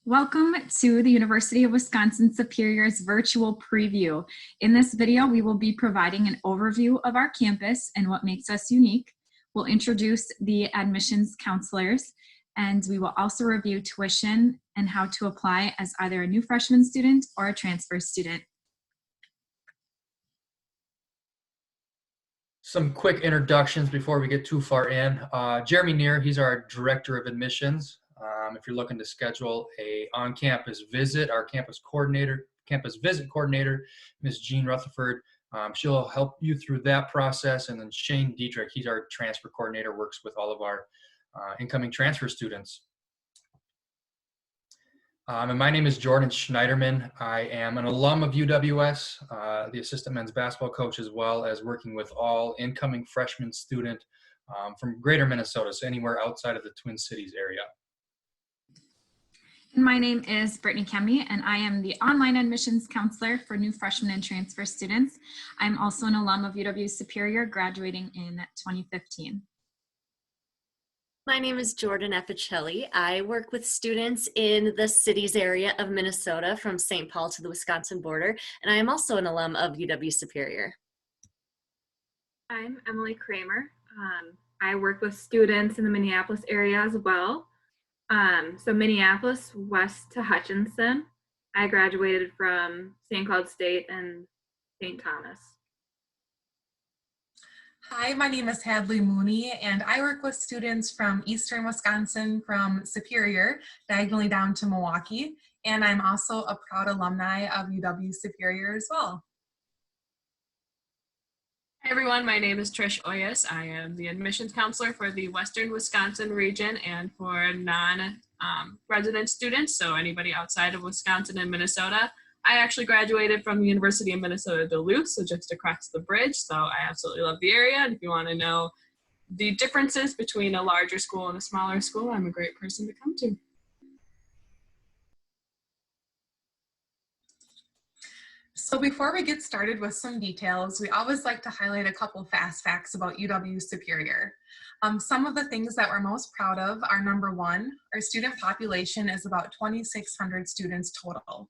Welcome to the University of Wisconsin-Superior's virtual preview. In this video, we will be providing an overview of our campus and what makes us unique. We'll introduce the admissions counselors, and we will also review tuition and how to apply as either a new freshman student or a transfer student. Some quick introductions before we get too far in. Jeremy Neer, he's our Director of Admissions. If you're looking to schedule a on-campus visit, our campus visit coordinator, Ms. Jean Rutherford, she'll help you through that process. And then Shane Dietrich, he's our transfer coordinator, works with all of our incoming transfer students. And my name is Jordan Schneiderman. I am an alum of UWS, the assistant men's basketball coach, as well as working with all incoming freshman student from greater Minnesota, so anywhere outside of the Twin Cities area. My name is Brittany Kemney, and I am the online admissions counselor for new freshmen and transfer students. I'm also an alum of UW-Superior, graduating in 2015. My name is Jordan Epicelli. I work with students in the cities area of Minnesota from St. Paul to the Wisconsin border, and I am also an alum of UW-Superior. I'm Emily Kramer. I work with students in the Minneapolis area as well. So Minneapolis west to Hutchinson. I graduated from St. Cloud State and St. Thomas. Hi, my name is Hadley Mooney, and I work with students from eastern Wisconsin from Superior, diagonally down to Milwaukee, and I'm also a proud alumni of UW-Superior as well. Hi everyone, my name is Trish Oyas. I am the admissions counselor for the Western Wisconsin region and for non-resident students, so anybody outside of Wisconsin and Minnesota. I actually graduated from the University of Minnesota Duluth, so just across the bridge, so I absolutely love the area. And if you want to know the differences between a larger school and a smaller school, I'm a great person to come to. So before we get started with some details, we always like to highlight a couple fast facts about UW-Superior. Some of the things that we're most proud of are, number one, our student population is about 2,600 students total.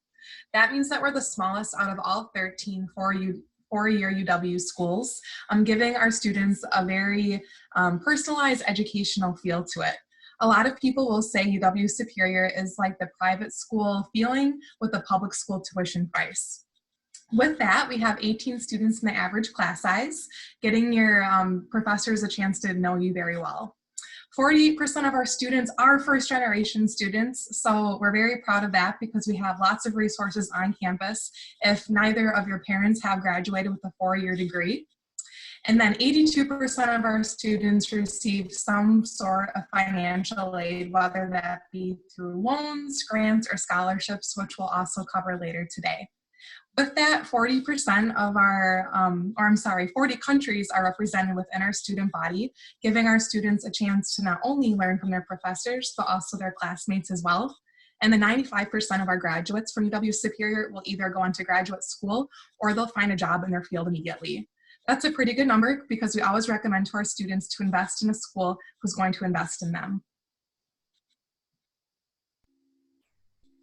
That means that we're the smallest out of all 13 four-year UW schools, giving our students a very personalized educational feel to it. A lot of people will say UW-Superior is like the private school feeling with a public school tuition price. With that, we have 18 students in the average class size, getting your professors a chance to know you very well. 48% of our students are first-generation students, so we're very proud of that because we have lots of resources on campus if neither of your parents have graduated with a four-year degree. And then 82% of our students receive some sort of financial aid, whether that be through loans, grants, or scholarships, which we'll also cover later today. With that, 40% of our, 40 countries are represented within our student body, giving our students a chance to not only learn from their professors, but also their classmates as well. And the 95% of our graduates from UW-Superior will either go on to graduate school or they'll find a job in their field immediately. That's a pretty good number because we always recommend to our students to invest in a school who's going to invest in them.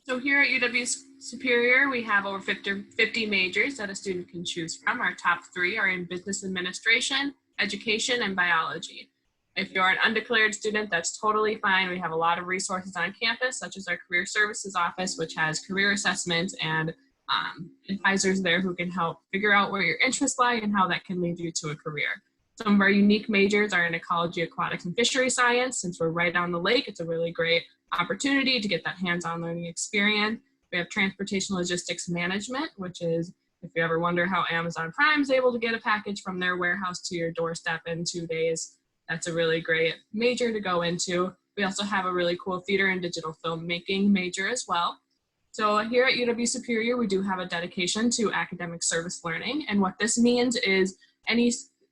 So here at UW-Superior, we have over 50 majors that a student can choose from. Our top three are in business administration, education, and biology. If you're an undeclared student, that's totally fine. We have a lot of resources on campus, such as our career services office, which has career assessments and advisors there who can help figure out where your interests lie and how that can lead you to a career. Some of our unique majors are in ecology, aquatics, and fishery science. Since we're right on the lake, it's a really great opportunity to get that hands-on learning experience. We have transportation logistics management, which is, if you ever wonder how Amazon Prime is able to get a package from their warehouse to your doorstep in 2 days, that's a really great major to go into. We also have a really cool theater and digital filmmaking major as well. So here at UW-Superior, we do have a dedication to academic service learning. And what this means is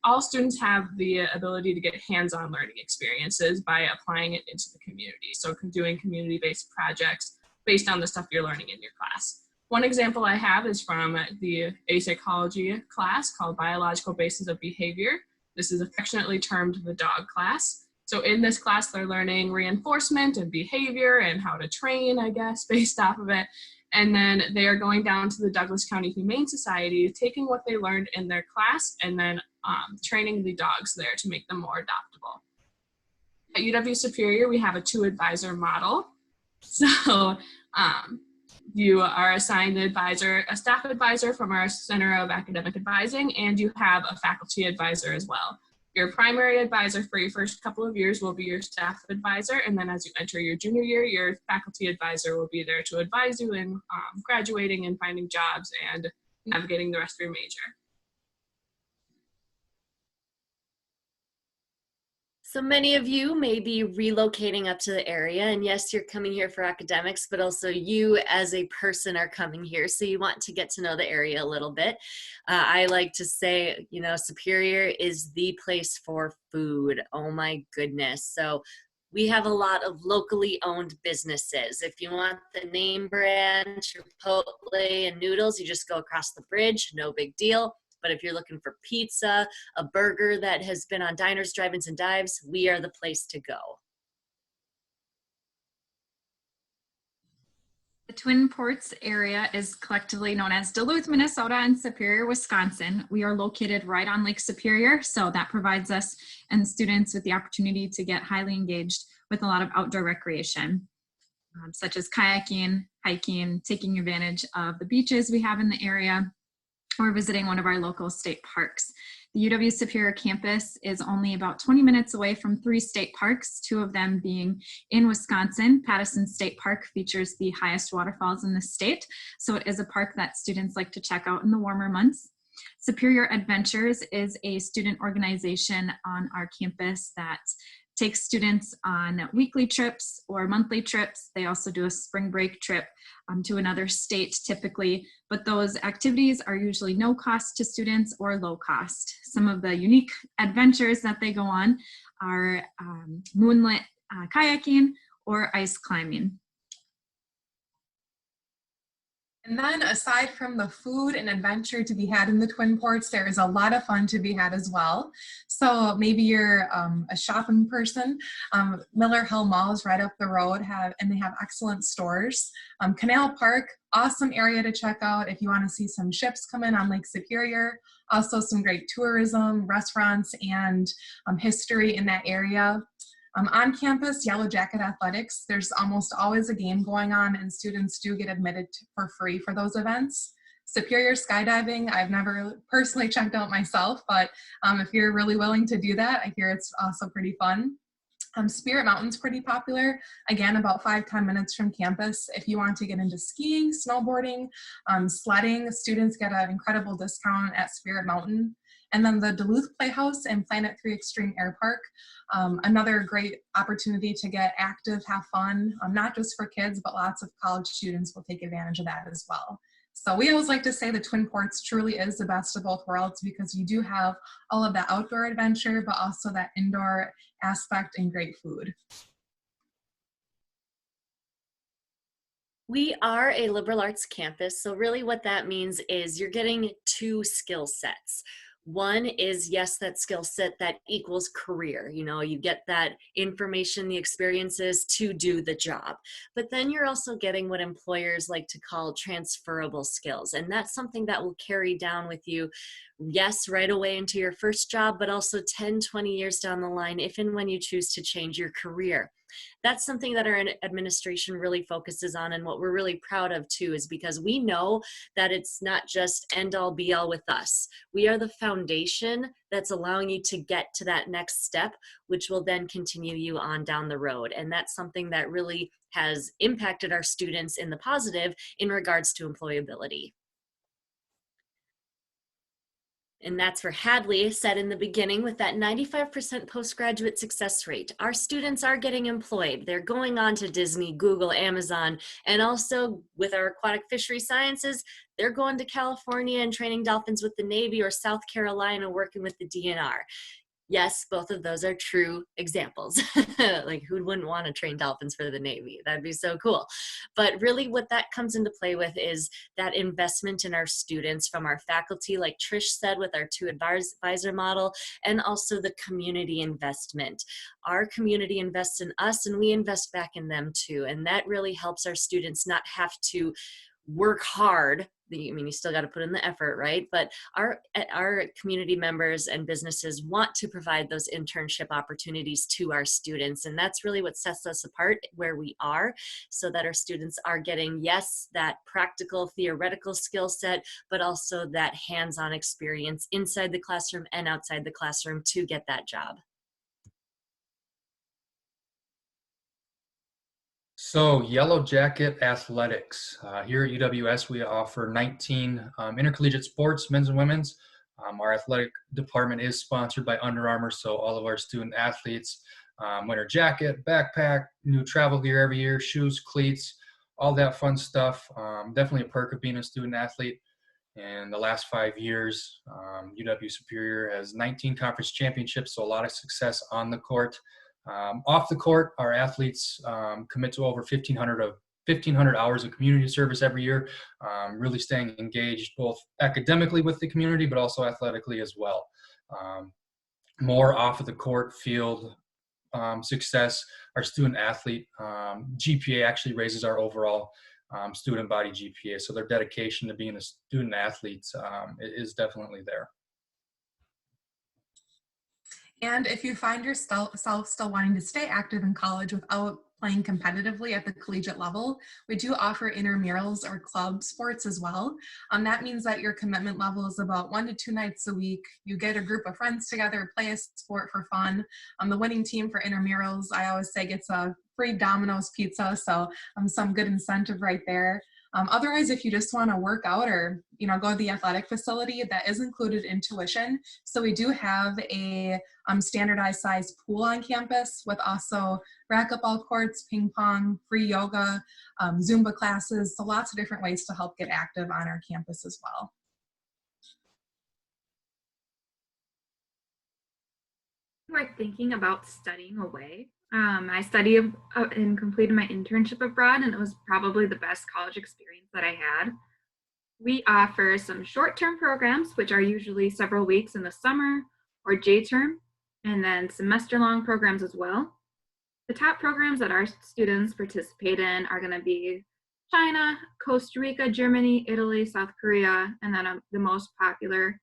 all students have the ability to get hands-on learning experiences by applying it into the community. So doing community-based projects based on the stuff you're learning in your class. One example I have is from the psychology class called Biological Basis of Behavior. This is affectionately termed the dog class. So in this class, they're learning reinforcement and behavior and how to train, I guess, based off of it. And then they are going down to the Douglas County Humane Society, taking what they learned in their class and then training the dogs there to make them more adoptable. At UW Superior, we have a 2-advisor model. So you are assigned an advisor, a staff advisor from our Center of Academic Advising, and you have a faculty advisor as well. Your primary advisor for your first couple of years will be your staff advisor, and then as you enter your junior year, your faculty advisor will be there to advise you in graduating and finding jobs and navigating the rest of your major. So many of you may be relocating up to the area, and yes, you're coming here for academics, but also you as a person are coming here, so you want to get to know the area a little bit. I like to say, you know, Superior is the place for food. Oh my goodness. So we have a lot of locally owned businesses. If you want the name brand, Chipotle and noodles, you just go across the bridge, no big deal. But if you're looking for pizza, a burger that has been on diners, drive-ins, and dives, we are the place to go. The Twin Ports area is collectively known as Duluth, Minnesota, and Superior, Wisconsin. We are located right on Lake Superior, so that provides us and students with the opportunity to get highly engaged with a lot of outdoor recreation, such as kayaking, hiking, taking advantage of the beaches we have in the area, or visiting one of our local state parks. The UW Superior campus is only about 20 minutes away from 3 state parks, 2 of them being in Wisconsin. Pattison State Park features the highest waterfalls in the state, so it is a park that students like to check out in the warmer months. Superior Adventures is a student organization on our campus that takes students on weekly trips or monthly trips. They also do a spring break trip to another state typically, but those activities are usually no cost to students or low cost. Some of the unique adventures that they go on are moonlit kayaking or ice climbing. And then aside from the food and adventure to be had in the Twin Ports, there is a lot of fun to be had as well. So maybe you're a shopping person. Miller Hill Mall is right up the road and they have excellent stores. Canal Park, awesome area to check out if you want to see some ships come in on Lake Superior. Also some great tourism, restaurants, and history in that area. On campus, Yellow Jacket Athletics, there's almost always a game going on and students do get admitted for free for those events. Superior Skydiving, I've never personally checked out myself, but if you're really willing to do that, I hear it's also pretty fun. Spirit Mountain's pretty popular, again, about 5-10 minutes from campus. If you want to get into skiing, snowboarding, sledding, students get an incredible discount at Spirit Mountain. And then the Duluth Playhouse and Planet 3 Extreme Air Park, another great opportunity to get active, have fun, not just for kids, but lots of college students will take advantage of that as well. So we always like to say the Twin Ports truly is the best of both worlds because you do have all of that outdoor adventure, but also that indoor aspect and great food. We are a liberal arts campus, so really what that means is you're getting 2 skill sets. One is, yes, that skill set that equals career. You know, you get that information, the experiences to do the job. But then you're also getting what employers like to call transferable skills. And that's something that will carry down with you, yes, right away into your first job, but also 10, 20 years down the line, if and when you choose to change your career. That's something that our administration really focuses on, and what we're really proud of too is because we know that it's not just end all be all with us. We are the foundation that's allowing you to get to that next step, which will then continue you on down the road. And that's something that really has impacted our students in the positive in regards to employability. And that's for Hadley said in the beginning with that 95% postgraduate success rate. Our students are getting employed. They're going on to Disney, Google, Amazon, and also with our aquatic fishery sciences, they're going to California and training dolphins with the Navy or South Carolina working with the DNR. Yes, both of those are true examples. Like, who wouldn't want to train dolphins for the Navy? That'd be so cool. But really what that comes into play with is that investment in our students from our faculty, like Trish said, with our two advisor model, and also the community investment. Our community invests in us and we invest back in them too. And that really helps our students not have to work hard. I mean, you still got to put in the effort, right? But our community members and businesses want to provide those internship opportunities to our students. And that's really what sets us apart where we are, so that our students are getting, yes, that practical theoretical skill set, but also that hands-on experience inside the classroom and outside the classroom to get that job. So Yellow Jacket Athletics. Here at UWS, we offer 19 intercollegiate sports, men's and women's. Our athletic department is sponsored by Under Armour, so all of our student athletes, winter jacket, backpack, new travel gear every year, shoes, cleats, all that fun stuff. Definitely a perk of being a student athlete. In the last 5 years, UW Superior has 19 conference championships, so a lot of success on the court. Off the court, our athletes commit to over 1,500 hours of community service every year, really staying engaged both academically with the community, but also athletically as well. More off of the court field success, our student athlete GPA actually raises our overall student body GPA. So their dedication to being a student athlete is definitely there. And if you find yourself still wanting to stay active in college without playing competitively at the collegiate level, we do offer intramurals or club sports as well. That means that your commitment level is about 1 to 2 nights a week. You get a group of friends together, play a sport for fun. The winning team for intramurals, I always say, gets a free Domino's pizza, so some good incentive right there. Otherwise, if you just want to work out or go to the athletic facility, that is included in tuition. So we do have a standardized size pool on campus with also racquetball courts, ping pong, free yoga, Zumba classes. So lots of different ways to help get active on our campus as well. We're thinking about studying away. I studied and completed my internship abroad, and it was probably the best college experience that I had. We offer some short-term programs, which are usually several weeks in the summer or J-term, and then semester-long programs as well. The top programs that our students participate in are going to be China, Costa Rica, Germany, Italy, South Korea, and then the most popular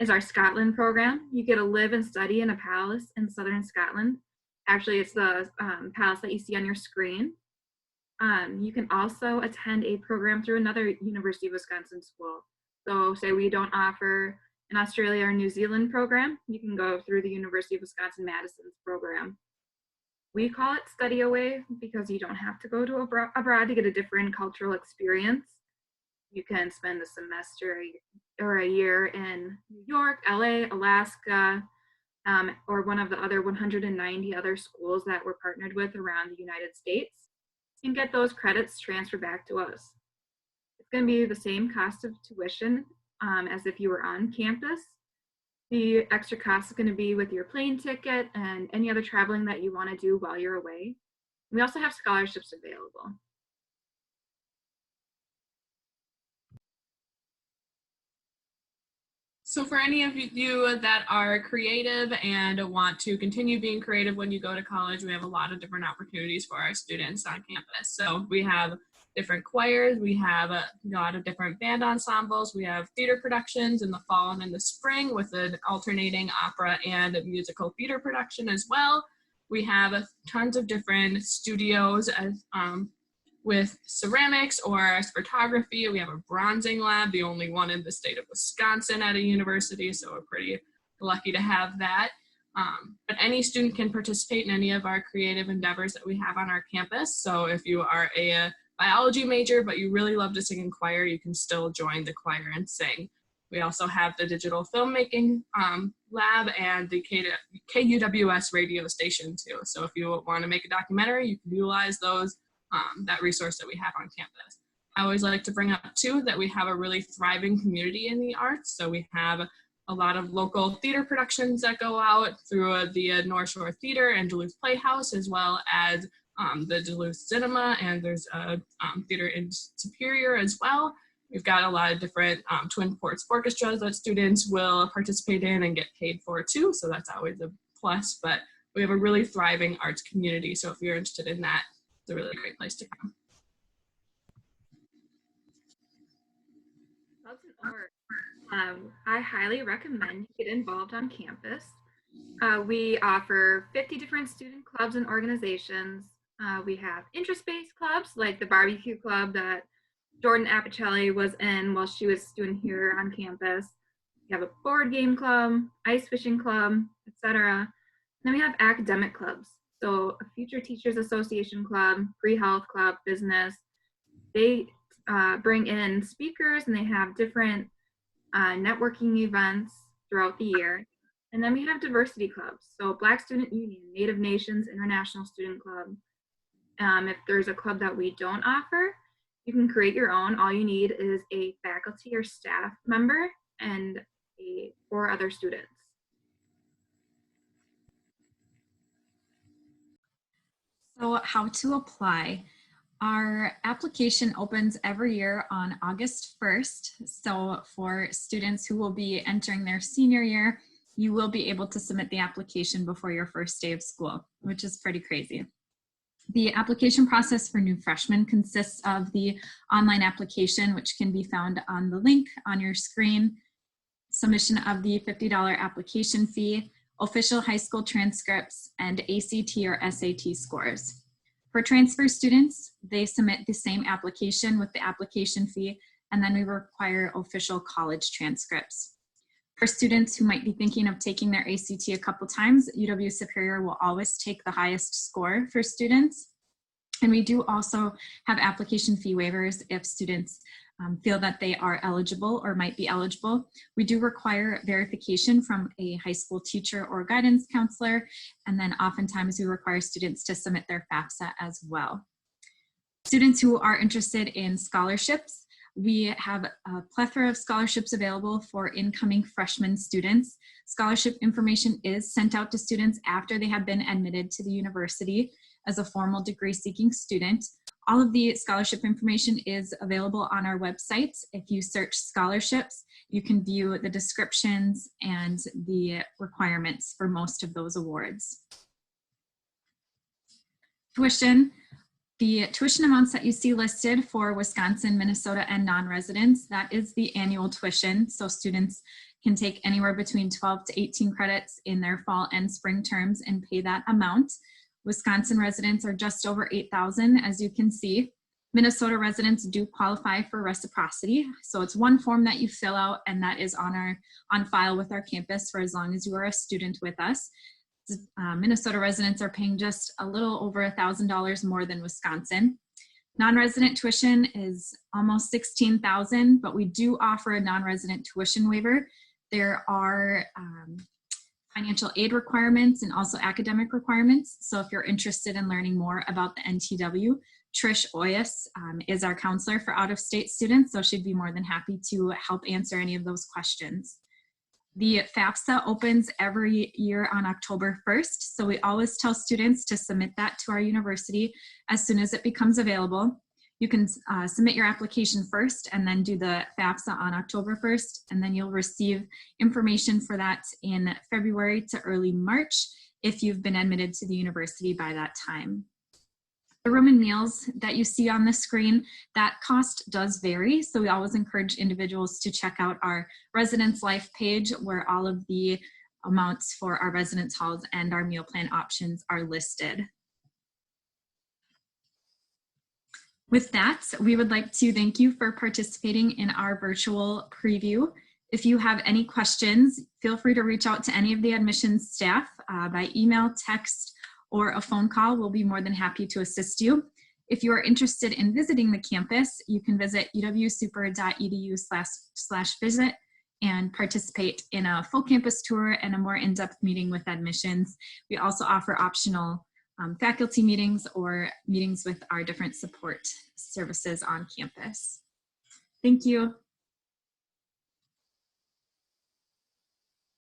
is our Scotland program. You get to live and study in a palace in southern Scotland. Actually, it's the palace that you see on your screen. You can also attend a program through another University of Wisconsin school. So say we don't offer an Australia or New Zealand program, you can go through the University of Wisconsin-Madison's program. We call it study away because you don't have to go to abroad to get a different cultural experience. You can spend a semester or a year in New York, LA, Alaska, or one of the other 190 other schools that we're partnered with around the United States, and get those credits transferred back to us. It's going to be the same cost of tuition as if you were on campus. The extra cost is going to be with your plane ticket and any other traveling that you want to do while you're away. We also have scholarships available. So for any of you that are creative and want to continue being creative when you go to college, we have a lot of different opportunities for our students on campus. So we have different choirs, we have a lot of different band ensembles, we have theater productions in the fall and in the spring with an alternating opera and musical theater production as well. We have tons of different studios with ceramics or photography. We have a bronzing lab, the only one in the state of Wisconsin at a university, so we're pretty lucky to have that. But any student can participate in any of our creative endeavors that we have on our campus. So if you are a biology major, but you really love to sing in choir, you can still join the choir and sing. We also have the digital filmmaking lab and the KUWS radio station too. So if you want to make a documentary, you can utilize those. That resource that we have on campus. I always like to bring up too that we have a really thriving community in the arts. So we have a lot of local theater productions that go out through the North Shore Theater and Duluth Playhouse, as well as the Duluth Cinema, and there's a theater in Superior as well. We've got a lot of different Twin Ports orchestras that students will participate in and get paid for too, so that's always a plus. But we have a really thriving arts community, so if you're interested in that, it's a really great place to come. Clubs and orgs. I highly recommend you get involved on campus. We offer 50 different student clubs and organizations. We have interest-based clubs like the barbecue club that Jordan Apicelli was in while she was a student here on campus. We have a board game club, ice fishing club, etc. Then we have academic clubs. So a Future Teachers Association club, pre-health club, business. They bring in speakers and they have different networking events throughout the year. And then we have diversity clubs. So Black Student Union, Native Nations International Student Club. If there's a club that we don't offer, you can create your own. All you need is a faculty or staff member and 4 other students. So how to apply. Our application opens every year on August 1st. So for students who will be entering their senior year, you will be able to submit the application before your first day of school, which is pretty crazy. The application process for new freshmen consists of the online application, which can be found on the link on your screen, submission of the $50 application fee, official high school transcripts, and ACT or SAT scores. For transfer students, they submit the same application with the application fee, and then we require official college transcripts. For students who might be thinking of taking their ACT a couple times, UW Superior will always take the highest score for students. And we do also have application fee waivers if students feel that they are eligible or might be eligible. We do require verification from a high school teacher or guidance counselor, and then oftentimes we require students to submit their FAFSA as well. Students who are interested in scholarships, we have a plethora of scholarships available for incoming freshman students. Scholarship information is sent out to students after they have been admitted to the university as a formal degree-seeking student. All of the scholarship information is available on our website. If you search scholarships, you can view the descriptions and the requirements for most of those awards. Tuition. The tuition amounts that you see listed for Wisconsin, Minnesota, and non-residents, that is the annual tuition. So students can take anywhere between 12 to 18 credits in their fall and spring terms and pay that amount. Wisconsin residents are just over 8,000, as you can see. Minnesota residents do qualify for reciprocity. So it's one form that you fill out, and that is on file with our campus for as long as you are a student with us. Minnesota residents are paying just a little over $1,000 more than Wisconsin. Non-resident tuition is almost $16,000, but we do offer a non-resident tuition waiver. There are financial aid requirements and also academic requirements. So if you're interested in learning more about the NTW, Trish Oyas is our counselor for out-of-state students, so she'd be more than happy to help answer any of those questions. The FAFSA opens every year on October 1st, so we always tell students to submit that to our university as soon as it becomes available. You can submit your application first and then do the FAFSA on October 1st, and then you'll receive information for that in February to early March if you've been admitted to the university by that time. The room and meals that you see on the screen, that cost does vary, so we always encourage individuals to check out our Residence Life page where all of the amounts for our residence halls and our meal plan options are listed. With that, we would like to thank you for participating in our virtual preview. If you have any questions, feel free to reach out to any of the admissions staff by email, text, or a phone call. We'll be more than happy to assist you. If you are interested in visiting the campus, you can visit uwsuper.edu/visit and participate in a full campus tour and a more in-depth meeting with admissions. We also offer optional faculty meetings or meetings with our different support services on campus. Thank you.